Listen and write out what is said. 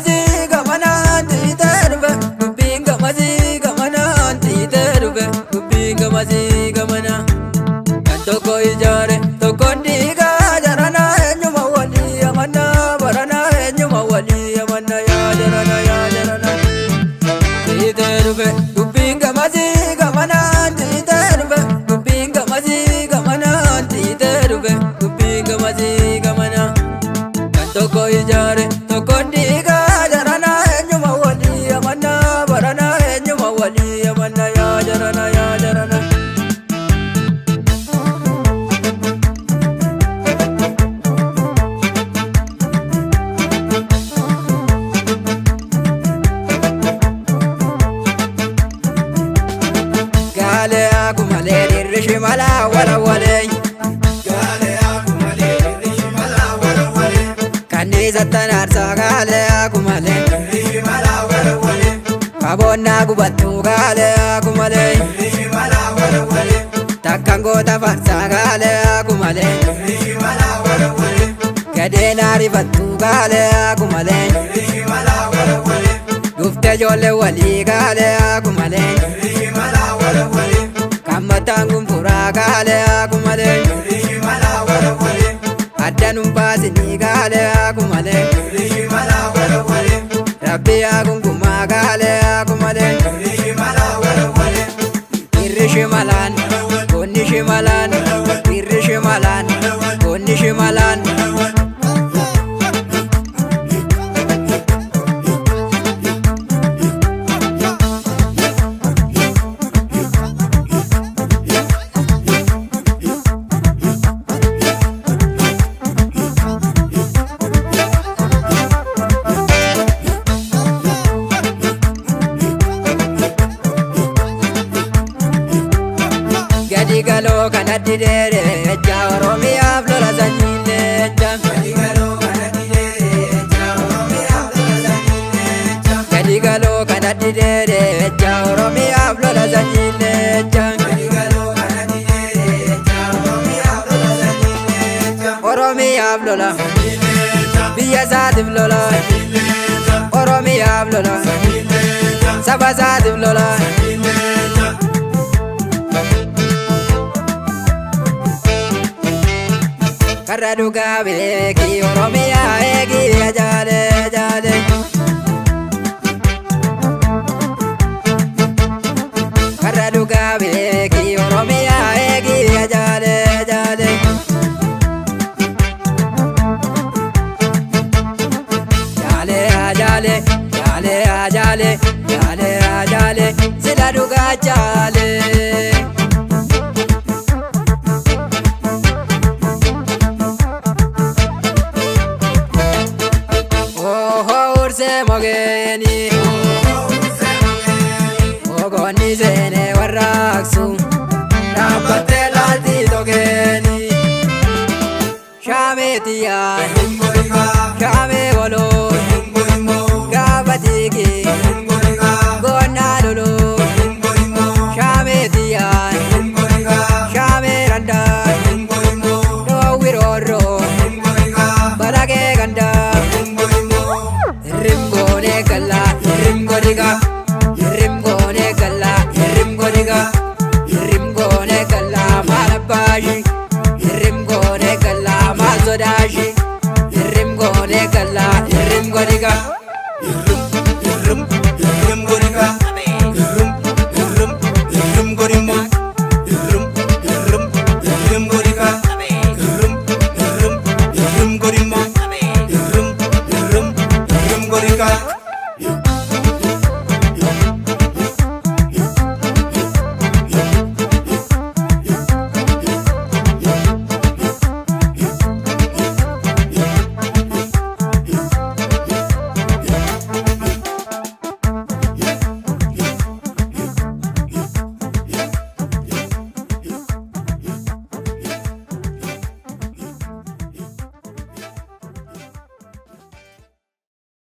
gamasii gamanaan tiitee dhufe dubbiin gamasii gamanaan tiitee dhufe dubbiin gamasii gamanaa kan tokko ijaare tokkoon diigaa jarana eenyuma walii amannaa barana eenyuma walii amannaa yaa jarana tiitee dhufe dubbiin gamasii gamanaan tiitee dhufe dubbiin gamasii gamanaan tiitee dhufe dubbiin gamasii gamanaa kan tokko ijaare tokkoon diigaa jarana eenyuma walii amannaa barana eenyuma walii amannaa yaa jarana gaale akumalee dirri shimala walawwalee Gaale akumalee dirri shimala walawwalee kanniisa tanaarsaa gaale akumalee dirri shimala walawwalee kaboonnaa gubattuu gaale akumalee dirri shimala walawwalee takkaan goota farsaa gaale akumalee dirri shimala walawwalee gadeenaa rifattuu gaale akumalee dirri shimala walawwalee dhufte ijoollee walii gaale akumalee dirri shimala walawwalee kammataan gunfuraa gaale akumalee dirri shimala walawwalee adda nun baasinii gaale akumalee dirri shimala walawwalee rabbi yaa gungumaa gaale akumalee dirri shimala walawwalee irri shimalaan goonni shimalaan irri shimalaan goonni shimalaan gadi galoo kan addi dheereecha oromiyaaf lola sanyiileecha Gadi galoo kana dideecha Oromiyaaf lola sanyiileecha gadi galoo kan addi dheereecha oromiyaaf lola sanyiileecha Gadi galoo kana dideecha Oromiyaaf lola sanyiileecha oromiyaaf lola Sanyiileecha biyya isaatiif lola Sanyiileecha oromiyaaf lola Sanyiileecha saba isaatiif lola Sanyiileecha karra dhugaa beeki oromiyaa eegi jaale jaale karra dhugaa beeki oromiyaa eegi jaale jaale jaale jaale jaale jaale jaale jaale sila dhugaa jaale mogeeni ogoonni seene warraaqsu dhaabbattee laaltii togeeni shaameetiyaan shaamee waloo gaafa tiigi goonnaa loloo shaameetiyaan shaamee randaan dhoowwi roorroo balagee gandaa Rimgone gala, rimgodiga, rimgone gala, rimgodiga, rimgone gala, malabashi, rimgone gala, malzodashi, rimgone gala, rimgodiga.